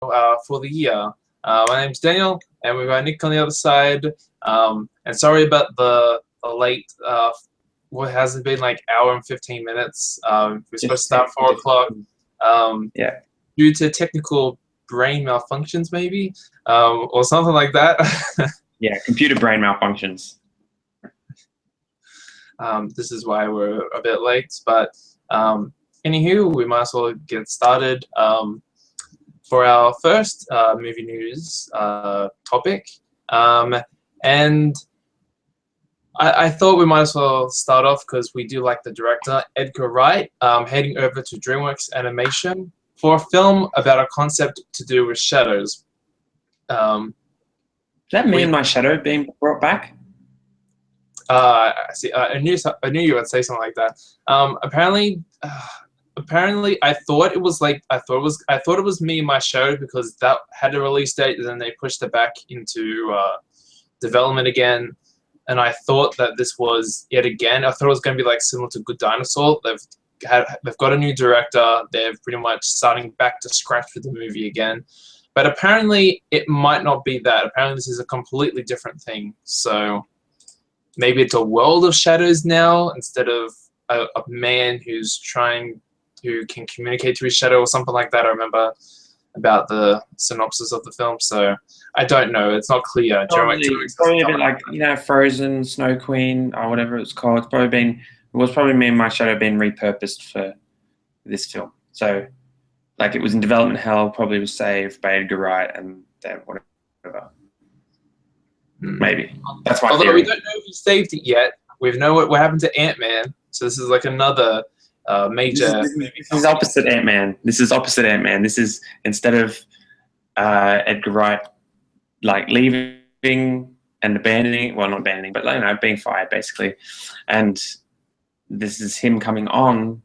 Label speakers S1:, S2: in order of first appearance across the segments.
S1: for the year. My name's Daniel, and we've got Nick on the other side. And sorry about the late, what has it been, like hour and 15 minutes? We're supposed to start 4 o'clock.
S2: Yeah.
S1: Due to technical brain malfunctions, maybe, or something like that.
S2: Yeah, computer brain malfunctions.
S1: This is why we're a bit late, but anywho, we might as well get started. For our first movie news topic, and I thought we might as well start off because we do like the director, Edgar Wright, heading over to DreamWorks Animation for a film about a concept to do with shadows.
S2: Is that Me and My Shadow being brought back?
S1: See, I knew you would say something like that. Apparently, I thought it was Me and My Shadow because that had a release date, and then they pushed it back into development again. And I thought that this was yet again. I thought it was going to be like similar to Good Dinosaur. They've got a new director. They're pretty much starting back to scratch with the movie again. But apparently, it might not be that. Apparently, this is a completely different thing. So maybe it's a world of shadows now instead of a man who can communicate to his shadow or something like that. I remember about the synopsis of the film, so I don't know. It's not clear.
S2: It's probably a bit like Frozen, Snow Queen, or whatever it's called. It was probably Me and My Shadow being repurposed for this film. So, like, it was in development hell, probably was saved by Edgar Wright, and then whatever. Maybe that's my
S1: Although
S2: theory.
S1: we don't know if he saved it yet. We know what happened to Ant-Man, so this is like another major.
S2: This is opposite Ant-Man. This is instead of Edgar Wright like leaving and abandoning, well, not abandoning, but being fired basically, and this is him coming on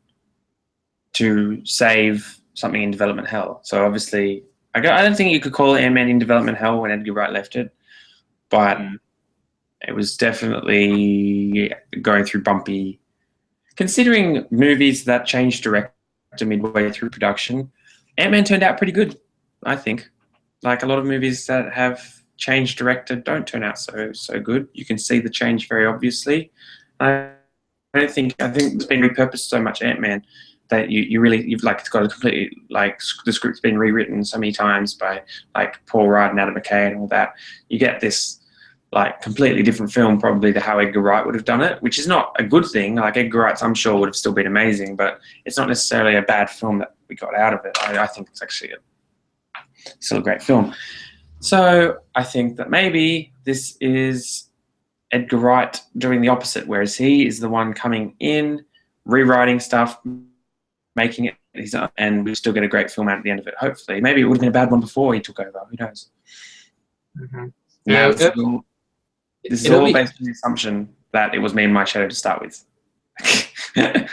S2: to save something in development hell. So obviously, I don't think you could call Ant-Man in development hell when Edgar Wright left it, but it was definitely going through bumpy. Considering movies that changed director midway through production, Ant-Man turned out pretty good, I think. Like a lot of movies that have changed director don't turn out so good. You can see the change very obviously. I think it's been repurposed so much, Ant-Man, that you've it's got a completely, like, the script's been rewritten so many times by like Paul Rudd and Adam McKay and all that. You get this like completely different film probably to how Edgar Wright would have done it, which is not a good thing. Like Edgar Wright's, I'm sure, would have still been amazing, but it's not necessarily a bad film that we got out of it. I think it's actually still a great film. So I think that maybe this is Edgar Wright doing the opposite, whereas he is the one coming in, rewriting stuff, making it his own, and we still get a great film out at the end of it, hopefully. Maybe it would have been a bad one before he took over. Who knows?
S1: Mm-hmm.
S2: Yeah, this is all based on the assumption that it was Me and My Shadow to start with.
S1: Yeah,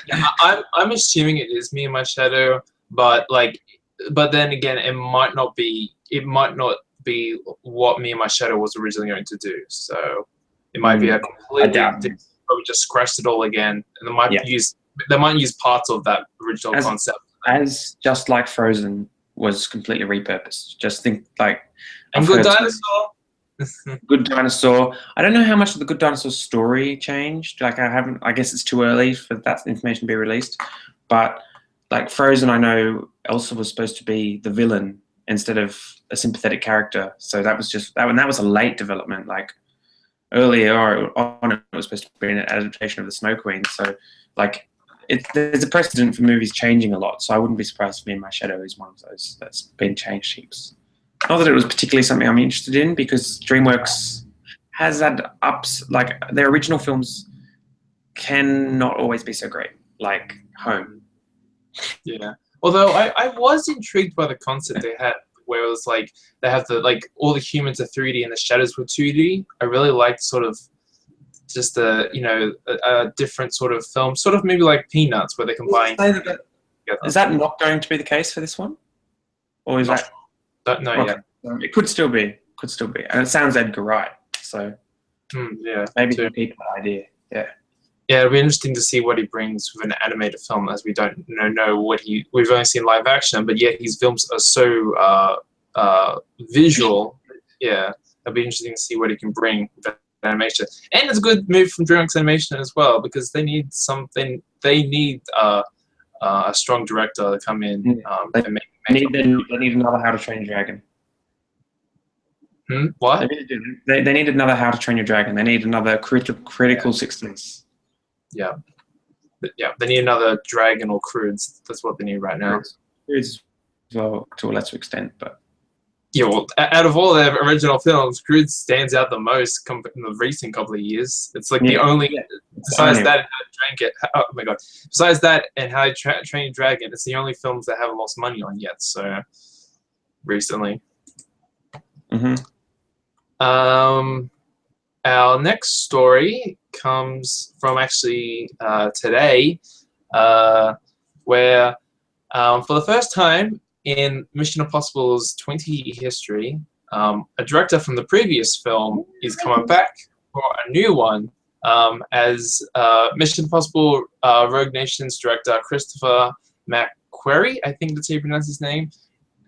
S1: I'm assuming it is Me and My Shadow, but then again, it might not be what Me and My Shadow was originally going to do. So it might be a completely different, probably just scratched it all again, and they might use parts of that original concept.
S2: Just like Frozen was completely repurposed. Just think
S1: and Good Dinosaur.
S2: Good Dinosaur. I don't know how much of the Good Dinosaur story changed. I guess it's too early for that information to be released. But like Frozen, I know Elsa was supposed to be the villain instead of a sympathetic character. So that was just that. And that was a late development. Like earlier on, it was supposed to be an adaptation of the Snow Queen. So there's a precedent for movies changing a lot. So I wouldn't be surprised if Me and My Shadow is one of those that's been changed heaps. Not that it was particularly something I'm interested in, because DreamWorks has had ups. Like, their original films can not always be so great, like Home.
S1: Yeah. Although I was intrigued by the concept they had, where it was like they have all the humans are 3D and the shadows were 2D. I really liked sort of just a different sort of film, sort of maybe like Peanuts, where they combine.
S2: Is that not going to be the case for this one, or is that?
S1: Don't know yet.
S2: It could still be. And it sounds Edgar Wright, so
S1: yeah.
S2: Maybe he keep that idea. Yeah.
S1: Yeah, it'll be interesting to see what he brings with an animated film, as we don't know what we've only seen live action, but yet his films are so visual. Yeah, it'll be interesting to see what he can bring with that animation. And it's a good move from DreamWorks Animation as well, because they need something. They need a strong director to come in and make.
S2: They need another How to Train Your Dragon.
S1: What?
S2: They need another How to Train Your Dragon. They need another critical success.
S1: Yeah. Yeah, they need another Dragon or Croods. That's what they need right now.
S2: Croods, well, to a lesser extent, but
S1: yeah. Well, out of all their original films, Croods stands out the most in the recent couple of years. It's like the only. Besides that, and How to Train It. Oh my god! Besides that, and How to Train Your Dragon, it's the only films that haven't lost money on yet. So recently. Our next story comes from actually today, where for the first time in Mission Impossible's 20-year history, a director from the previous film is coming back for a new one, as Mission Impossible Rogue Nation's director Christopher McQuarrie, I think that's how you pronounce his name,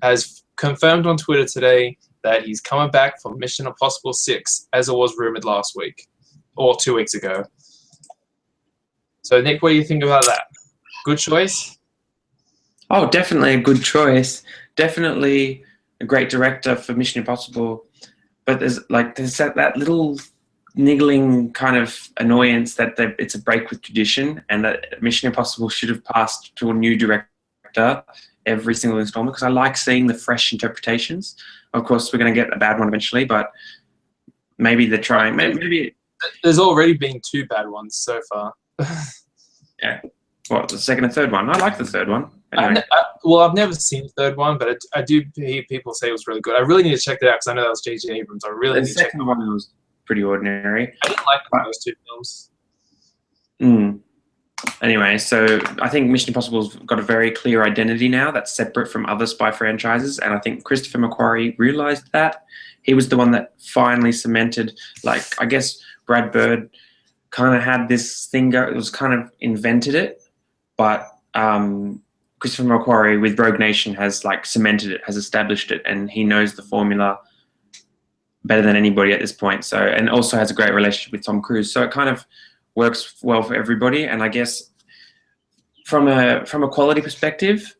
S1: has confirmed on Twitter today that he's coming back for Mission Impossible 6, as it was rumored last week, or 2 weeks ago. So, Nick, what do you think about that? Good choice?
S2: Oh, definitely a good choice. Definitely a great director for Mission Impossible. But there's that little niggling kind of annoyance that it's a break with tradition, and that Mission Impossible should have passed to a new director every single installment, because I like seeing the fresh interpretations. Of course, we're going to get a bad one eventually, but maybe they're trying. Maybe
S1: there's already been 2 bad ones so far.
S2: Yeah. What, the second and third one? I like the third one. Anyway.
S1: Well, I've never seen the third one, but I do hear people say it was really good. I really need to check that out, because I know that was J.J. Abrams. I really need to check that out.
S2: The second one was pretty ordinary.
S1: I didn't like those 2 films.
S2: Anyway, so I think Mission Impossible's got a very clear identity now that's separate from other spy franchises, and I think Christopher McQuarrie realized that. He was the one that finally cemented, I guess Brad Bird kind of had this thing go, it was kind of invented it, but Christopher McQuarrie with Rogue Nation has cemented it, has established it, and he knows the formula better than anybody at this point. So, and also has a great relationship with Tom Cruise. So it kind of works well for everybody. And I guess from a quality perspective,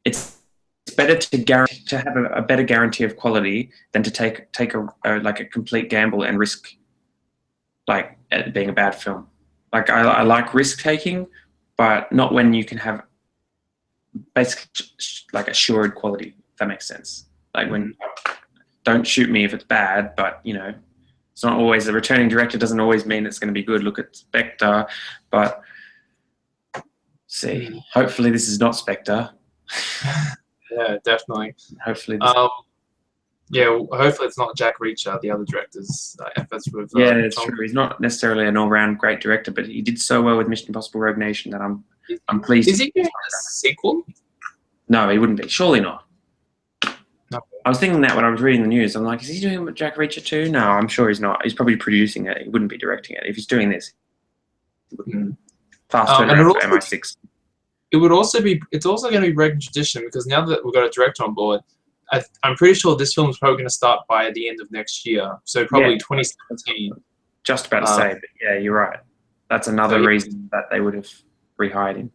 S2: it's better to have a better guarantee of quality than to take a complete gamble and risk it being a bad film. I like risk taking, but not when you can have basically assured quality, if that makes sense. When don't shoot me if it's bad, but it's not always, a returning director doesn't always mean it's going to be good. Look at Spectre, but see, hopefully this is not Spectre.
S1: Yeah, definitely.
S2: Hopefully
S1: hopefully it's not Jack Reacher, the other director's efforts with
S2: it's true. He's not necessarily an all-round great director, but he did so well with Mission Impossible Rogue Nation that I'm pleased.
S1: Is he doing a sequel?
S2: No, he wouldn't be. Surely not.
S1: No.
S2: I was thinking that when I was reading the news. I'm like, is he doing Jack Reacher too? No, I'm sure he's not. He's probably producing it. He wouldn't be directing it. If he's doing this, fast turnaround for MI6.
S1: It's also going to be breaking tradition, because now that we've got a director on board, I'm pretty sure this film is probably going to start by the end of next year. So probably 2017.
S2: Just about to say, but yeah, you're right. That's another reason that they would have rehired him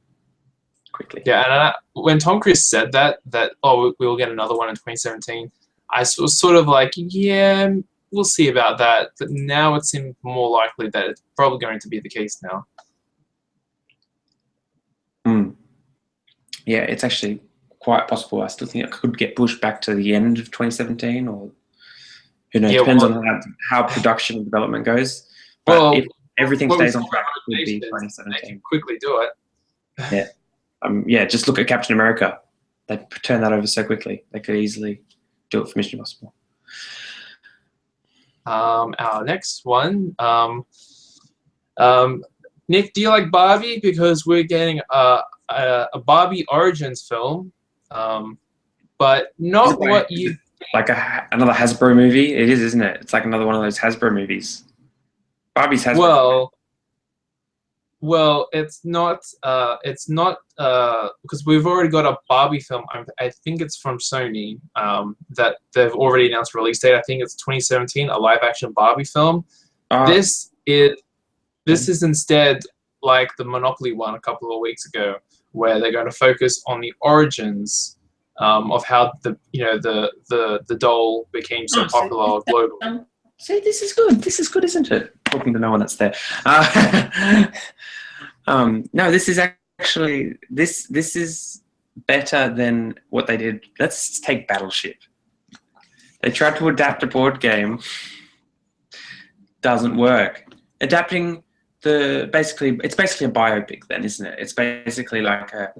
S2: quickly.
S1: Yeah, and when Tom Cruise said that we'll get another one in 2017, I was sort of like, yeah, we'll see about that. But now it seems more likely that it's probably going to be the case now.
S2: Yeah, it's actually quite possible. I still think it could get pushed back to the end of 2017, or who knows? Depends on how production and development goes. But if everything stays on track, it could be 2017.
S1: They can quickly do it.
S2: Yeah. Just look at Captain America. They turn that over so quickly. They could easily do it for Mission Impossible.
S1: Our next one. Nick, do you like Barbie? Because we're getting a Barbie Origins film, but not what you...
S2: another Hasbro movie? It is, isn't it? It's like another one of those Hasbro movies. Barbie's Hasbro.
S1: Well, Well, it's not. It's not because we've already got a Barbie film. I think it's from Sony. That they've already announced release date. I think it's 2017, a live-action Barbie film.
S2: Uh,
S1: This is this is instead like the Monopoly one a couple of weeks ago, where they're going to focus on the origins of how the doll became so popular globally.
S2: See, this is good. This is good, isn't it? Talking to no one that's there. No, this is actually this is better than what they did. Let's take Battleship. They tried to adapt a board game. Doesn't work. Adapting it's basically a biopic then, isn't it? It's basically like a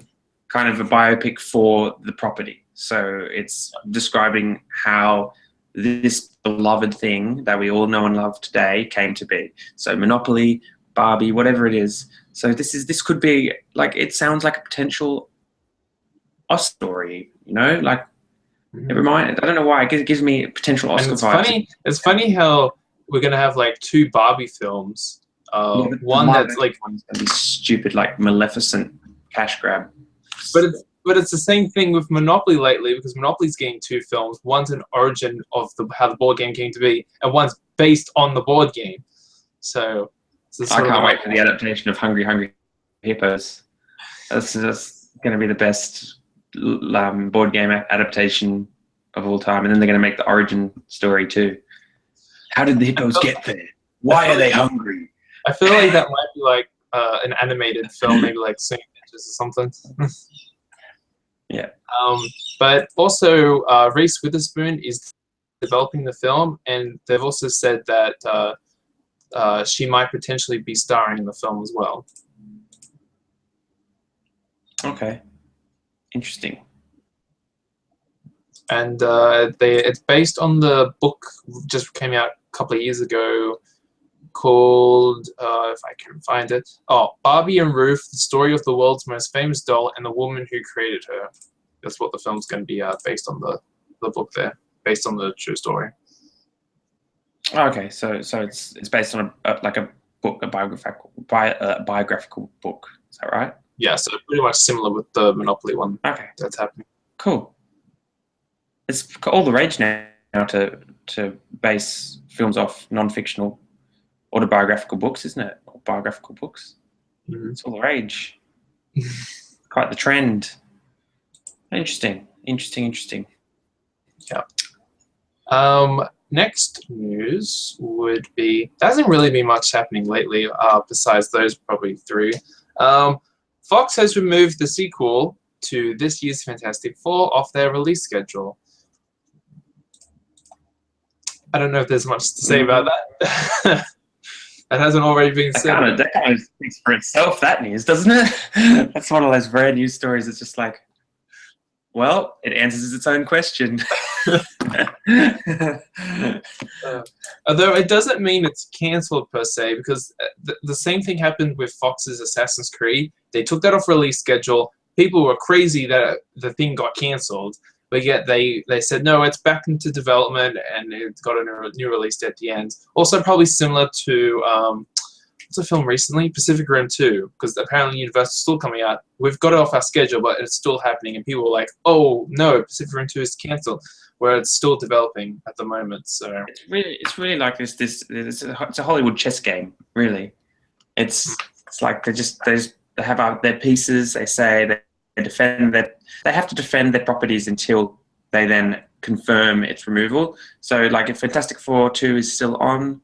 S2: kind of a biopic for the property. So it's describing how this beloved thing that we all know and love today came to be. So Monopoly, Barbie, whatever it is. So this could be like, it sounds like a potential Oscar story, you know, like it reminds. I don't know why it gives me potential Oscar vibes.
S1: It's funny how we're gonna have like two Barbie films. One that's like
S2: one's gonna be stupid, like Maleficent cash grab.
S1: But it's the same thing with Monopoly lately, because Monopoly's getting two films. One's an origin of how the board game came to be, and one's based on the board game. So
S2: I can't wait for the adaptation of Hungry Hungry Hippos. That's just going to be the best board game adaptation of all time. And then they're going to make the origin story too. How did the hippos get there? Why are they hungry?
S1: I feel like that might be like an animated film, maybe like Singing Ninjas or something.
S2: Yeah.
S1: But also, Reese Witherspoon is developing the film, and they've also said that she might potentially be starring in the film as well.
S2: Okay. Interesting.
S1: And it's based on the book just came out a couple of years ago called, if I can find it, Barbie and Ruth, the story of the world's most famous doll and the woman who created her. That's what the film's going to be based on the book there, based on the true story.
S2: Okay, so it's based on a book, a biographical book. Is that right?
S1: Yeah, so pretty much similar with the Monopoly one.
S2: Okay,
S1: that's happening.
S2: Cool. It's all the rage now to base films off non-fictional autobiographical books, isn't it? Or biographical books.
S1: Mm-hmm.
S2: It's all the rage. Quite the trend. Interesting.
S1: Yeah. Next news would be, there hasn't really been much happening lately, besides those probably three. Fox has removed the sequel to this year's Fantastic Four off their release schedule. I don't know if there's much to say about that. That hasn't already been said.
S2: That kind of speaks for itself, that news, doesn't it? That's one of those rare news stories. It's just like, well, it answers its own question.
S1: Although it doesn't mean it's cancelled per se, because the same thing happened with Fox's Assassin's Creed. They took that off release schedule. People were crazy that the thing got cancelled, but yet they said, no, it's back into development, and it's got a new release date at the end. Also probably similar to, what's a film recently? Pacific Rim 2, because apparently Universal's still coming out. We've got it off our schedule, but it's still happening, and people were like, oh, no, Pacific Rim 2 is cancelled, where it's still developing at the moment. So
S2: it's really like it's a Hollywood chess game, really. It's like they have their pieces. They say they defend that they have to defend their properties until they then confirm its removal. So like if Fantastic Four 2 is still on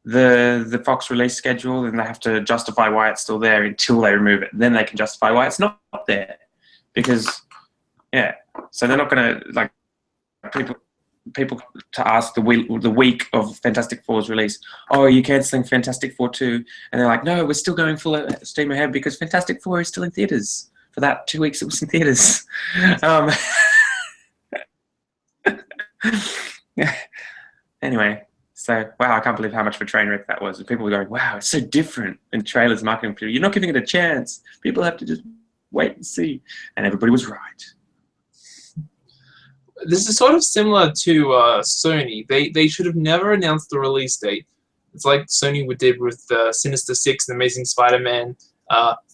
S2: the Fox release schedule, then they have to justify why it's still there until they remove it. Then they can justify why it's not there, because so they're not going to like people to ask the week of Fantastic Four's release, oh, are you cancelling Fantastic Four 2? And they're like, no, we're still going full steam ahead because Fantastic Four is still in theaters. For that 2 weeks it was in theaters. Anyway, so wow, I can't believe how much of a train wreck that was. And people were going, wow, it's so different in trailers, marketing. You're not giving it a chance. People have to just wait and see. And everybody was right.
S1: This is sort of similar to Sony. They should have never announced the release date. It's like Sony did with the Sinister Six, The Amazing Spider-Man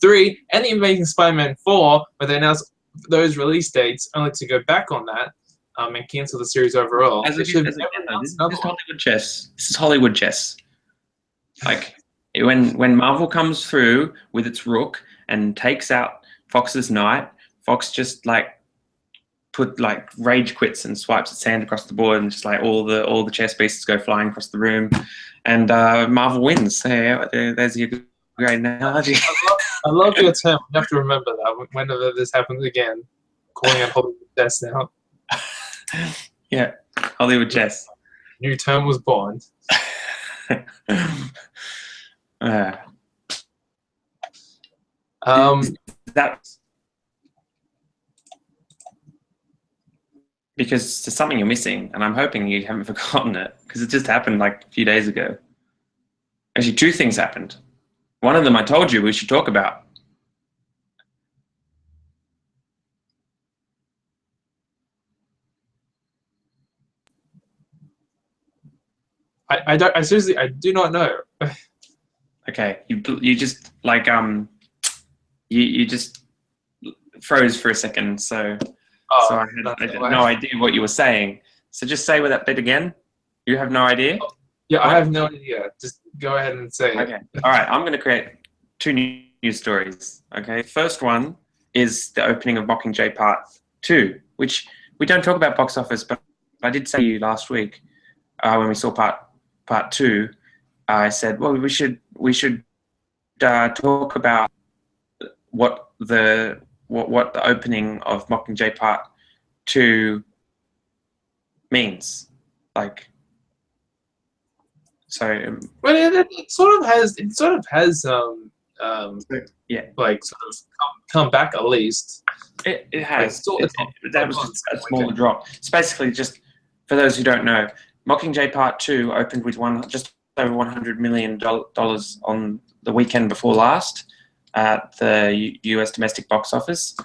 S1: 3, and The Amazing Spider-Man 4, where they announced those release dates only to go back on that and cancel the series overall.
S2: This is Hollywood chess. This is Hollywood chess. Like when Marvel comes through with its rook and takes out Fox's knight, Fox just rage quits and swipes its hand across the board, and just like all the chess pieces go flying across the room, and Marvel wins. There's your great analogy.
S1: I love your term. You have to remember that whenever this happens again. Calling it Hollywood chess now.
S2: Yeah, Hollywood chess.
S1: New term was born.
S2: Because there's something you're missing, and I'm hoping you haven't forgotten it, because it just happened like a few days ago. Actually, two things happened. One of them I told you we should talk about.
S1: I seriously, I do not know.
S2: Okay, you just like you just froze for a second, so I had no idea what you were saying. So just say with that bit again. You have no idea?
S1: Yeah, I have no idea. Just go ahead and say it.
S2: Okay. All right, I'm going to create two news stories. Okay, first one is the opening of Mockingjay Part 2, which we don't talk about box office, but I did say to you last week when we saw Part 2, I said, well, we should talk about what the opening of Mockingjay Part 2 means. Like, so.
S1: But it sort of has
S2: yeah,
S1: like sort of come back at least.
S2: It has. That was just a smaller drop. It's basically just, for those who don't know, Mockingjay Part 2 opened with just over $100 million on the weekend before last at the US domestic box office,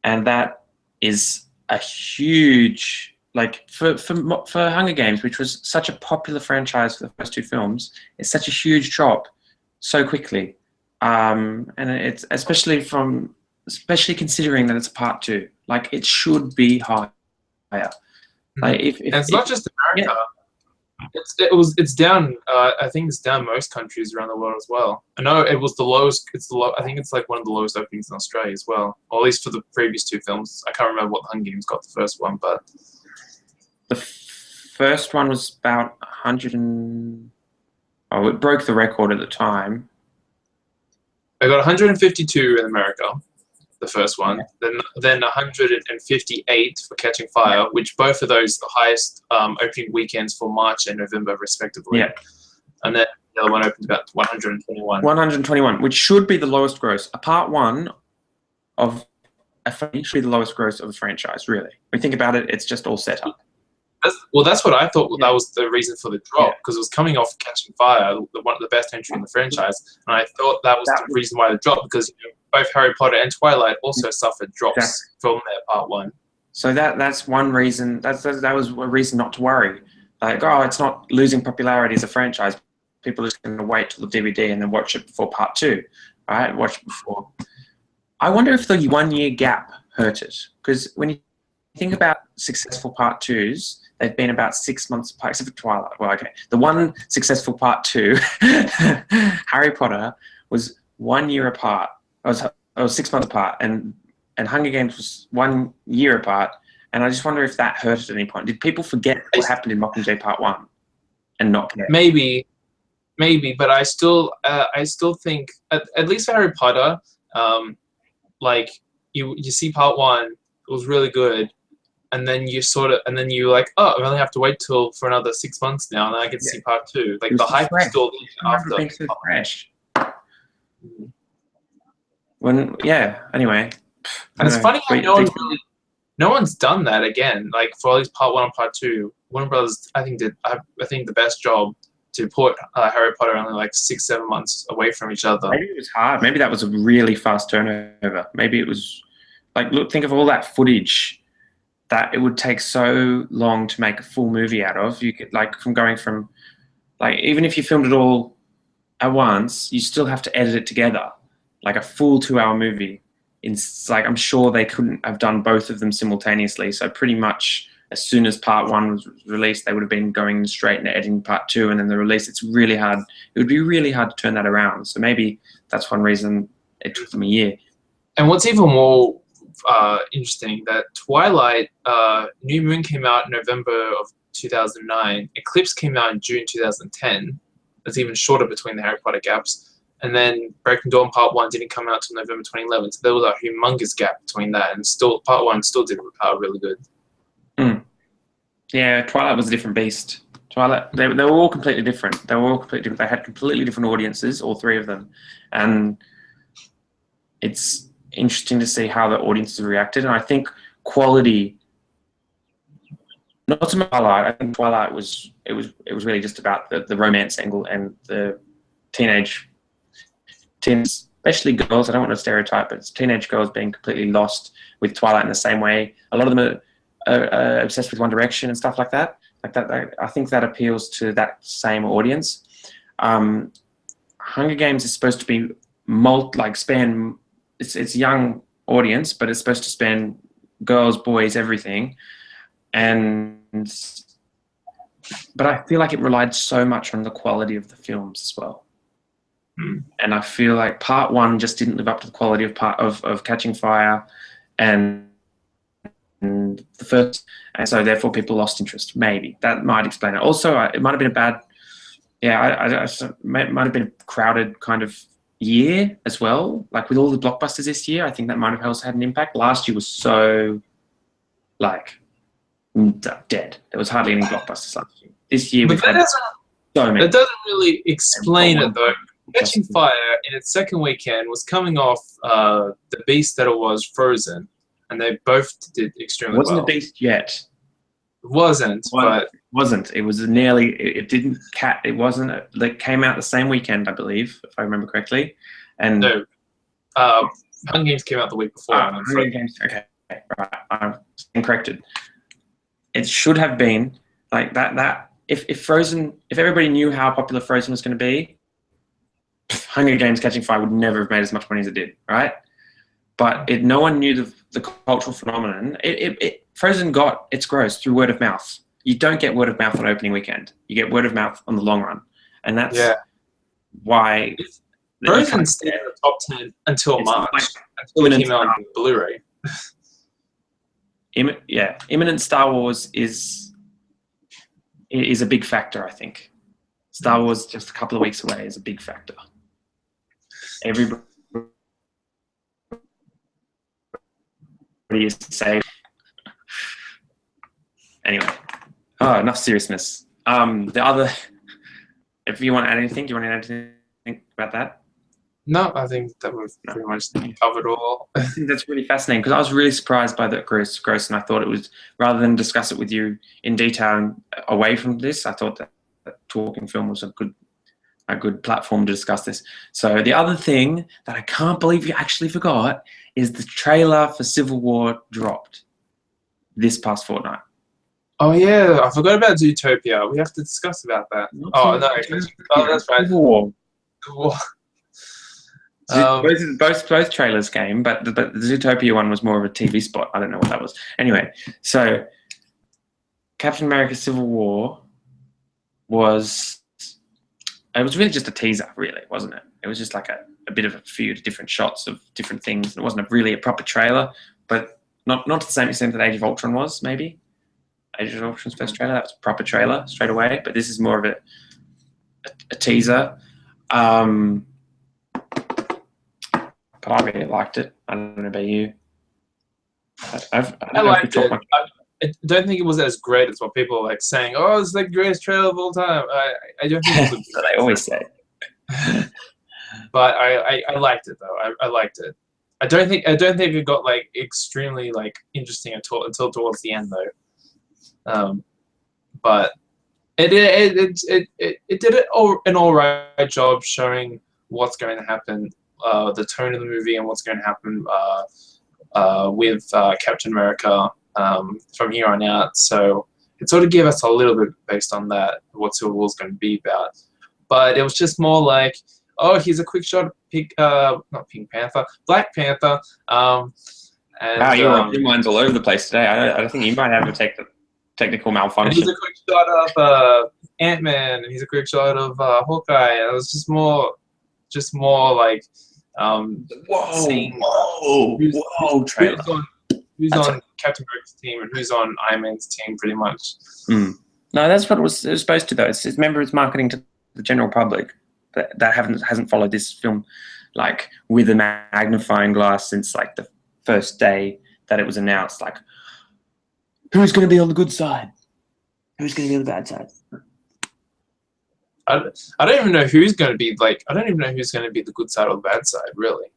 S2: and that is a huge, like, for Hunger Games, which was such a popular franchise for the first two films, it's such a huge drop so quickly, and it's especially considering that it's a Part 2, like it should be higher. Like if
S1: it's not just America. Yeah. It's down. I think it's down most countries around the world as well. I know it was the lowest. I think it's like one of the lowest openings in Australia as well, or at least for the previous two films. I can't remember what the Hunger Games got the first one, but
S2: the first one was about 100 and it broke the record at the time.
S1: I got 152 in America, the first one. Yeah. Then 158 for Catching Fire, which both of those the highest opening weekends for March and November respectively.
S2: Yeah.
S1: And then the other one opened about 121.
S2: 121, which should be the lowest gross. A Part 1 of a film should be the lowest gross of a franchise, really. When you think about it, it's just all set up.
S1: That's what I thought. That was the reason for the drop, because it was coming off Catching Fire, one of the best entry in the franchise, and I thought that was the reason why the drop, because both Harry Potter and Twilight also suffered drops from their Part 1.
S2: So that's one reason. That was a reason not to worry. Like, oh, it's not losing popularity as a franchise. People are just going to wait till the DVD and then watch it before Part 2. All right, watch it before. I wonder if the 1 year gap hurt it, because when you think about successful Part 2s, they've been about 6 months apart, except for Twilight. Well, okay. The one successful Part 2, Harry Potter, was 1 year apart. It was 6 months apart, and Hunger Games was 1 year apart. And I just wonder if that hurt at any point. Did people forget what happened in Mockingjay Part 1 and not care?
S1: Maybe, but I still think at least for Harry Potter, like you see Part 1, it was really good. And then you like, oh, I only have to wait for another 6 months now, and then I get to see Part 2. Like the hype is still there after.
S2: Being so fresh. Anyway.
S1: And it's funny how no one's done that again. Like for at least Part 1 and Part 2, Warner Brothers I think did the best job to put Harry Potter only like 6-7 months away from each other.
S2: Maybe it was hard. Maybe that was a really fast turnover. Maybe it was like, look, think of all that footage that it would take so long to make a full movie out of. You could, like, from going from like even if you filmed it all at once, you still have to edit it together, like a full 2-hour movie. It's like I'm sure they couldn't have done both of them simultaneously. So pretty much as soon as part 1 was released, they would have been going straight into editing part 2, and then the release. It's really hard. It would be really hard to turn that around. So maybe that's one reason it took them a year.
S1: And what's even more interesting, that Twilight, New Moon came out in November of 2009. Eclipse came out in June 2010. That's even shorter between the Harry Potter gaps. And then Breaking Dawn Part 1 didn't come out till November 2011. So there was a humongous gap between that, and still Part 1 still did really good.
S2: Yeah, Twilight was a different beast. Twilight, they were all completely different. They were all completely different. They had completely different audiences, all 3 of them. And it's interesting to see how the audiences reacted. And I think quality, not so much Twilight. I think Twilight was really just about the romance angle and the teenage, especially girls. I don't want to stereotype, but it's teenage girls being completely lost with Twilight in the same way. A lot of them are obsessed with One Direction and stuff like that. I think that appeals to that same audience. Hunger Games is supposed to be span. It's young audience, but it's supposed to span girls, boys, everything. But I feel like it relied so much on the quality of the films as well. And I feel like part 1 just didn't live up to the quality of Catching Fire and the first, and so therefore people lost interest. Maybe that might explain it. Also, it might have been a bad, might have been a crowded kind of year as well. Like with all the blockbusters this year, I think that might have also had an impact. Last year was so dead. There was hardly any blockbusters last year. This year we've had so many.
S1: That doesn't really explain it though. Catching Fire in its second weekend was coming off the beast that it was, Frozen, and they both did extremely well.
S2: It wasn't a beast yet.
S1: It wasn't, but
S2: it wasn't. It was nearly. It didn't. It wasn't. It came out the same weekend, I believe, if I remember correctly. And
S1: no, Hunger Games came out the week before.
S2: Hunger Games. Okay, right. I'm corrected. It should have been like that. If Frozen, if everybody knew how popular Frozen was going to be, Hunger Games Catching Fire would never have made as much money as it did, right? But no one knew the cultural phenomenon. Frozen got its gross through word of mouth. You don't get word of mouth on opening weekend. You get word of mouth on the long run, and that's why
S1: Frozen stayed in the top 10 until March, until it came out on Blu-ray.
S2: Imminent Star Wars is a big factor, I think. Star Wars just a couple of weeks away is a big factor. Everybody is safe. Anyway, enough seriousness. The other, if you want to add anything, do you want to add anything about that?
S1: No, I think that we've pretty much covered all.
S2: I think that's really fascinating because I was really surprised by the gross, and I thought it was, rather than discuss it with you in detail and away from this, I thought that Talking Film was a good platform to discuss this. So the other thing that I can't believe you actually forgot is the trailer for Civil War dropped this past fortnight.
S1: Oh yeah, I forgot about Zootopia. We have to discuss about that. That's right.
S2: Civil War. Both trailers came, but the Zootopia one was more of a TV spot. I don't know what that was. Anyway, so Captain America: Civil War was really just a teaser, really, wasn't it? It was just like a bit of a few different shots of different things. It wasn't really a proper trailer, but not to the same extent that Age of Ultron was, maybe. Age of Ultron's first trailer, that was a proper trailer straight away, but this is more of a teaser. But I really liked it. I don't know about you.
S1: I liked it. I don't think it was as great as what people are like saying. Oh, it's like the greatest trailer of all time. I don't think it was.
S2: They always say.
S1: But I liked it though. I liked it. I don't think it got like extremely like interesting until towards the end though. But it did an all right job showing what's going to happen, the tone of the movie, and what's going to happen with Captain America from here on out. So it sort of gave us a little bit based on that what Civil War is going to be about. But it was just more like, oh, here's a quick shot of Black Panther. And,
S2: Wow, your mind's all over the place today. I think you might have a technical
S1: and
S2: malfunction.
S1: he's a quick shot of Ant-Man, and he's a quick shot of Hawkeye. And it was just more like
S2: Whoa, trailer.
S1: Who's on Captain America's team and who's on Iron Man's team, pretty much.
S2: No, that's what it was supposed to, though. Remember, it's marketing to the general public that hasn't followed this film like with a magnifying glass since like the first day that it was announced. Like, who's going to be on the good side? Who's going to be on the bad side?
S1: I don't even know who's going to be I don't even know who's going to be the good side or the bad side, really.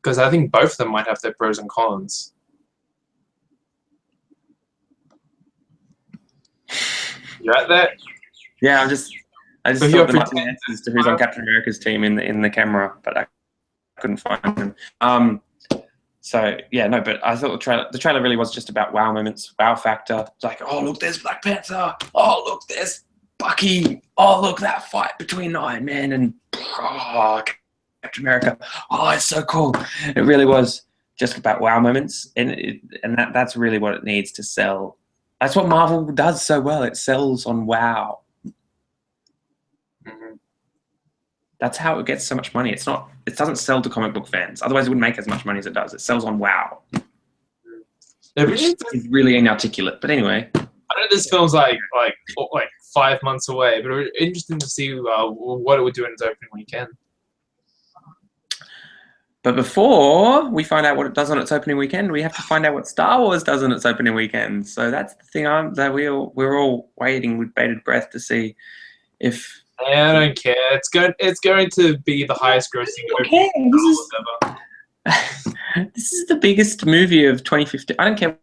S1: Because I think both of them might have their pros and cons. You at that?
S2: Yeah, I just thought there might be answers to who's on Captain America's team in the camera, but I couldn't find them. So yeah, no, but I thought the trailer really was just about wow moments, wow factor. It's like, oh look, there's Black Panther. Oh look, there's Bucky. Oh look, that fight between Iron Man and Captain America. Oh, it's so cool. It really was just about wow moments, and that's really what it needs to sell. That's what Marvel does so well. It sells on wow.
S1: Mm-hmm.
S2: That's how it gets so much money. It doesn't sell to comic book fans. Otherwise, it wouldn't make as much money as it does. It sells on wow, which is really inarticulate. But anyway,
S1: I know this film's like 5 months away, but it's interesting to see what it would do in its opening weekend.
S2: But before we find out what it does on its opening weekend, we have to find out what Star Wars does on its opening weekend. So that's the thing that we're all waiting with bated breath to see if.
S1: I don't care. It's going to be the highest grossing opening ever.
S2: This is the biggest movie of 2015. I don't care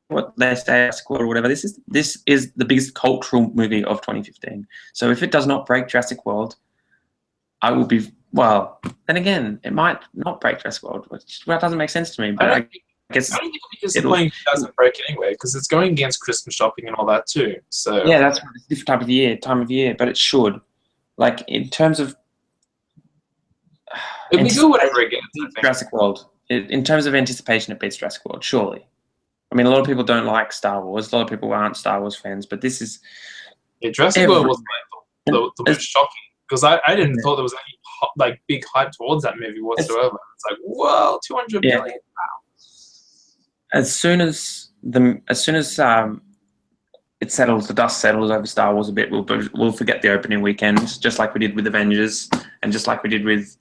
S2: what they say, or whatever. This is the biggest cultural movie of 2015. So if it does not break Jurassic World, I will be. Well, then again, it might not break Jurassic World, which doesn't make sense to me. But I guess
S1: I don't think it'll be disappointing if it doesn't break it anyway, because it's going against Christmas shopping and all that too. So
S2: yeah, that's a different time of year, but it should. Like in terms of,
S1: it'll be good whatever it gets.
S2: Jurassic World. In terms of anticipation, it beats Jurassic World, surely. I mean, a lot of people don't like Star Wars. A lot of people aren't Star Wars fans, but this is.
S1: Yeah, Jurassic World was the most shocking, because I didn't thought there was any big hype towards that movie whatsoever. It's like, whoa, 200 million. Wow.
S2: As soon as it settles, the dust settles over Star Wars a bit, we'll forget the opening weekend, just like we did with Avengers, and just like we did with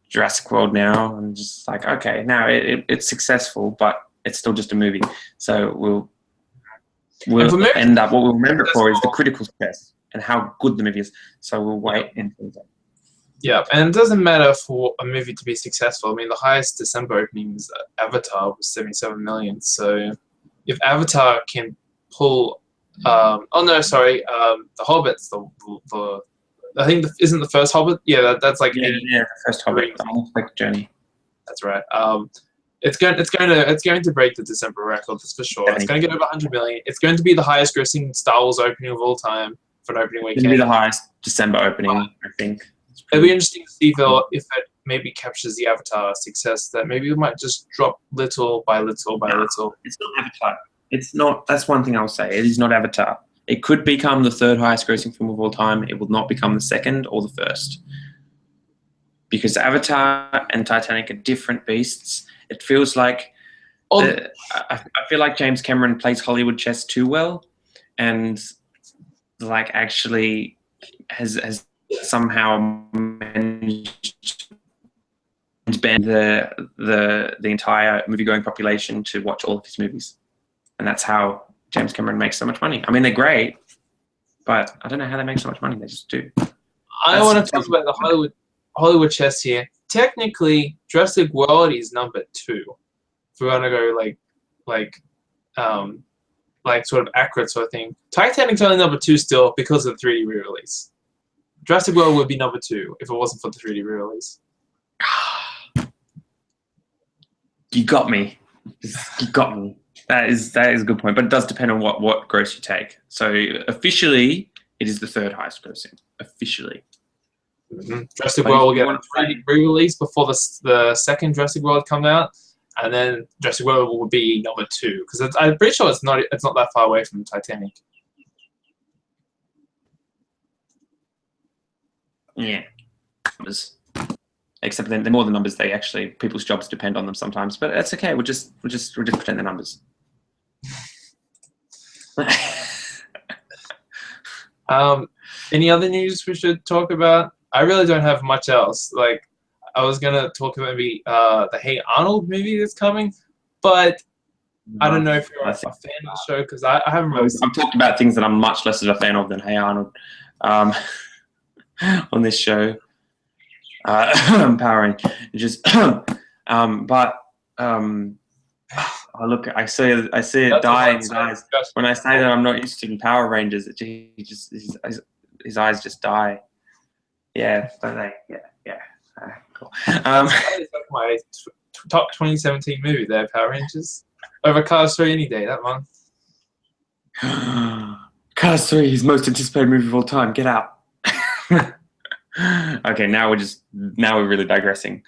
S2: Jurassic World now, and just like, okay, now it's successful, but it's still just a movie. So we'll end up, what we'll remember it for is the critical success and how good the movie is. So we'll wait until that.
S1: Yeah, and it doesn't matter for a movie to be successful. I mean, the highest December opening was Avatar, was 77 million. So if Avatar can pull, The Hobbit's I think isn't the first Hobbit? Yeah, that's like
S2: the first Hobbit, the whole journey.
S1: That's right. It's going to break the December record, that's for sure. It's going to get over 100 million. It's going to be the highest grossing Star Wars opening of all time for an opening weekend.
S2: It'll be the highest December opening, I think.
S1: It'll be interesting to see if it maybe captures the Avatar success, that maybe we might just drop little by little by little.
S2: It's not Avatar. It's not. That's one thing I'll say. It is not Avatar. It could become the third highest grossing film of all time. It will not become the second or the first. Because Avatar and Titanic are different beasts. It feels like I feel like James Cameron plays Hollywood chess too well, and like actually has somehow managed to bend the entire movie-going population to watch all of his movies, and that's how James Cameron makes so much money. I mean, they're great, but I don't know how they make so much money. They just do.
S1: I want to talk about the Hollywood chess here. Technically, Jurassic World is number 2. If we want to go sort of accurate sort of thing. Titanic's only number 2 still because of the 3D re-release. Jurassic World would be number 2 if it wasn't for the 3D re-release.
S2: You got me. You got me. That is a good point, but it does depend on what gross you take. So officially, it is the third highest grossing. Officially.
S1: Jurassic
S2: But
S1: World will
S2: if you
S1: get a
S2: want to
S1: re-release before the second Jurassic World comes out, and then Jurassic World will be number 2 because I'm pretty sure it's not that far away from Titanic.
S2: Yeah. Numbers. Except then the more the numbers, people's jobs depend on them sometimes. But that's okay. We'll just pretend the numbers.
S1: Any other news we should talk about? I really don't have much else. Like, I was gonna talk about maybe the Hey Arnold movie that's coming, but I don't know if you're a fan of the show because I haven't really.
S2: I've talked about things that I'm much less of a fan of than Hey Arnold on this show. Empowering, oh, look, I see it die in his eyes. When I say that I'm not interested in Power Rangers, his eyes just die. Yeah, don't they? Yeah. Cool.
S1: It's like my top 2017 movie there, Power Rangers. Over Cars 3 any day, that one.
S2: Cars 3, his most anticipated movie of all time. Get out. Okay, now we're really digressing.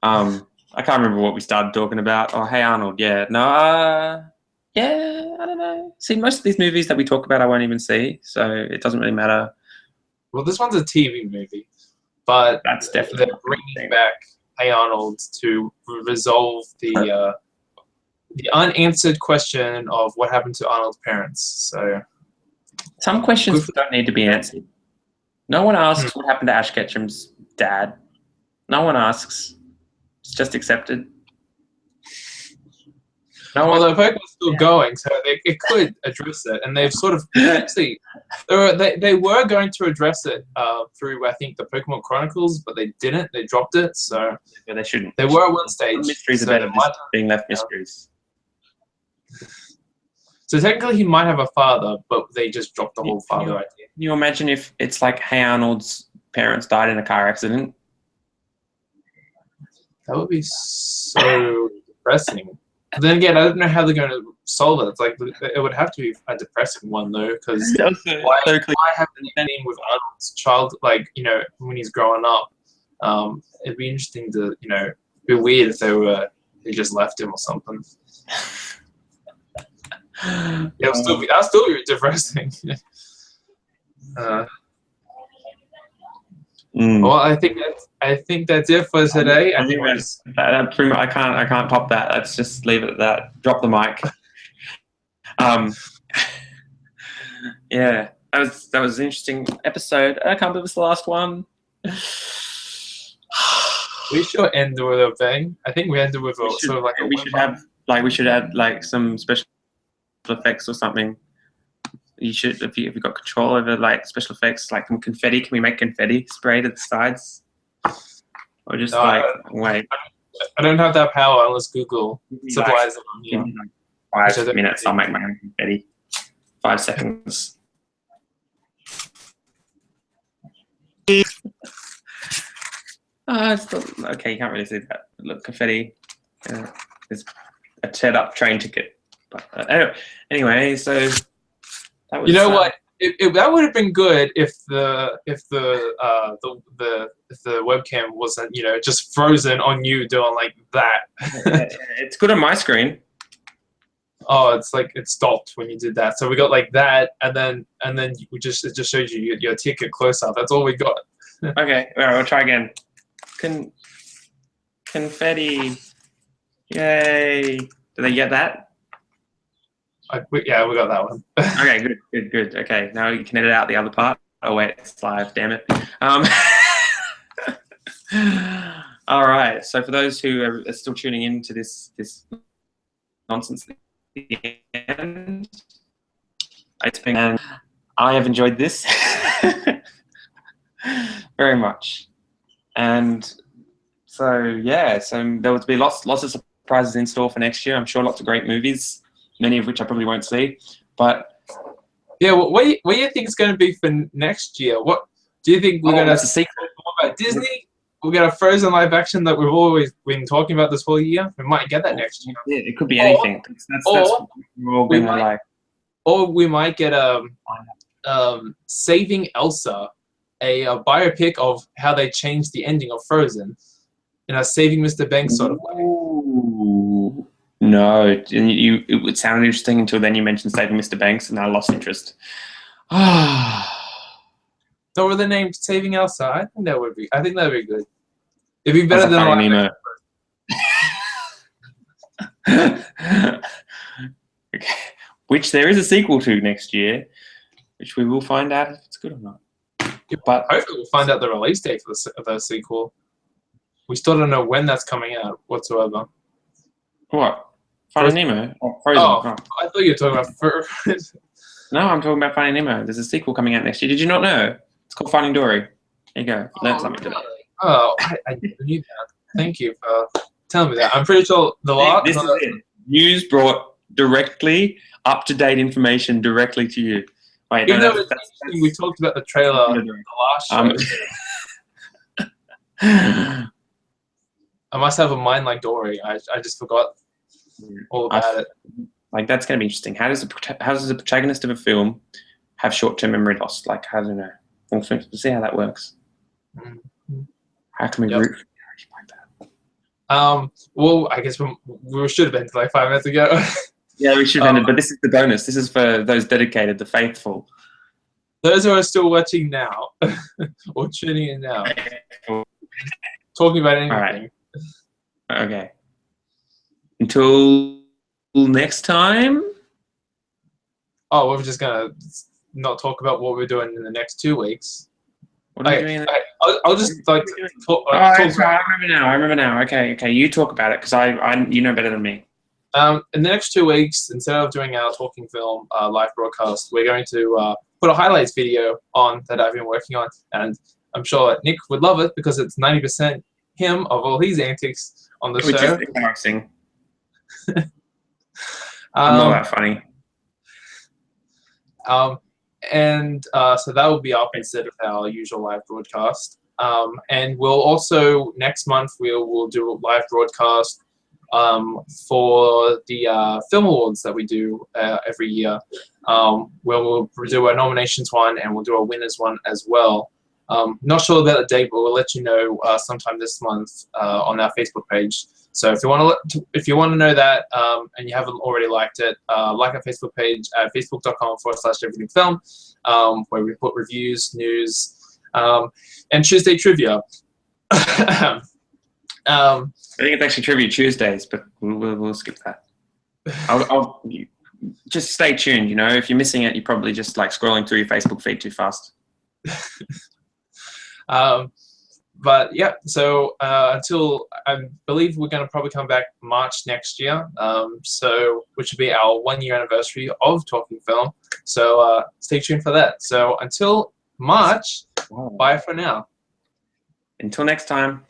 S2: I can't remember what we started talking about. Oh, Hey Arnold, yeah. No, yeah, I don't know. See, most of these movies that we talk about I won't even see, so it doesn't really matter.
S1: Well, this one's a TV movie, but
S2: That's definitely
S1: they're bringing back Hey Arnold to resolve the unanswered question of what happened to Arnold's parents. So
S2: some questions don't need to be answered. No one asks what happened to Ash Ketchum's dad. No one asks. It's just accepted.
S1: Well, the Pokemon's still going, so it could address it, and they've sort of actually they were going to address it through I think the Pokemon Chronicles, but they didn't. They dropped it, so
S2: yeah, they shouldn't.
S1: They were at one stage.
S2: Mysteries about just being left mysteries.
S1: So technically, he might have a father, but they just dropped the whole father idea.
S2: Can you imagine if it's like Hey Arnold's parents died in a car accident?
S1: That would be so depressing. But then again, I don't know how they're going to solve it. It's like it would have to be a depressing one though, because why have the ending with Arnold's child, like when he's growing up? It'd be interesting to it'd be weird if they just left him or something. Yeah, that'll still be depressing. Well, I think that's it for today. I think
S2: I can't top that. Let's just leave it at that. Drop the mic. Yeah, that was an interesting episode. I can't believe it's the last one.
S1: We should end with a bang. I think we ended with
S2: we should add like some special effects or something. You should, if you've got control over like special effects, like confetti. Can we make confetti sprayed at the sides? Or just wait.
S1: I don't have that power unless Google supplies it.
S2: 5 minutes, I'll make my own confetti. 5 seconds. Okay, you can't really see that. Look, confetti. There's a teared up train ticket. But anyway, so that was.
S1: What? That would have been good if the webcam wasn't just frozen on you doing like that.
S2: It's good on my screen.
S1: Oh, it's like it stopped when you did that. So we got like that, and then it just showed you your ticket close up. That's all we got.
S2: Okay, all right, we'll try again. Confetti, yay! Did they get that?
S1: Yeah, we got that one.
S2: Okay, good. Okay, now you can edit out the other part. Oh wait, it's live. Damn it. All right. So for those who are still tuning in to this nonsense at the end, and I have enjoyed this very much, and so yeah, so there will be lots of surprises in store for next year. I'm sure lots of great movies, many of which I probably won't see, but
S1: yeah. What do you think is going to be for next year? What do you think we're going to
S2: see?
S1: More about Disney? we'll get a Frozen live action that we've always been talking about this whole year. We might get that next year.
S2: It could be anything. That's what we're all gonna like.
S1: Or we might get Saving Elsa, a biopic of how they changed the ending of Frozen in a Saving Mr. Banks sort of way.
S2: Ooh. No, it sounded interesting until then you mentioned Saving Mr. Banks, and I lost interest.
S1: So with the name Saving Elsa, I think that would be good. It'd be better than
S2: Finding Nemo. Okay. Which there is a sequel to next year, which we will find out if it's good or not. But
S1: hopefully we'll find out the release date for the sequel. We still don't know when that's coming out whatsoever.
S2: What? Finding Nemo? Oh, Frozen.
S1: Oh, I thought you were talking about Frozen.
S2: No, I'm talking about Finding Nemo. There's a sequel coming out next year. Did you not know? It's called Finding Dory. There you go. Learned something today.
S1: Oh, I knew that. Thank you for telling me that. I'm pretty sure the last...
S2: This is it. News brought directly, up-to-date information directly to you. Wait,
S1: Even though we talked about the trailer the last show. I must have a mind like Dory. I just forgot all about it.
S2: Like, that's going to be interesting. How does the protagonist of a film have short-term memory loss? Like, I don't know. We'll see how that works.
S1: Mm-hmm.
S2: How can we root for characters like that?
S1: Well, I guess we should have ended like 5 minutes ago.
S2: Yeah, we should have ended, but this is the bonus. This is for those dedicated, the faithful.
S1: Those who are still watching now or tuning in now, talking about anything.
S2: All right. Okay. Until next time.
S1: Oh, we're just gonna not talk about what we're doing in the next 2 weeks.
S2: What are we doing?
S1: I'll just like talk.
S2: I remember now. Okay. You talk about it because you know better than me.
S1: In the next 2 weeks, instead of doing our talking film live broadcast, we're going to put a highlights video on that I've been working on, and I'm sure Nick would love it because it's 90% him of all his antics on the show.
S2: Which is embarrassing. I'm not that funny.
S1: So that will be up instead of our usual live broadcast. And we'll also, next month, we'll do a live broadcast for the film awards that we do every year, where we'll do a nominations one and we'll do a winners one as well. Not sure about the date, but we'll let you know sometime this month on our Facebook page. So if you want to know that and you haven't already liked it, like our Facebook page at facebook.com/everythingfilm, where we put reviews, news, and Tuesday trivia.
S2: I think it's actually Trivia Tuesdays, but we'll skip that. I'll just stay tuned. You know, if you're missing it, you're probably just like scrolling through your Facebook feed too fast.
S1: But yeah, so until I believe we're going to probably come back March next year, which will be our 1-year anniversary of Talking Film. So stay tuned for that. So until March, bye for now.
S2: Until next time.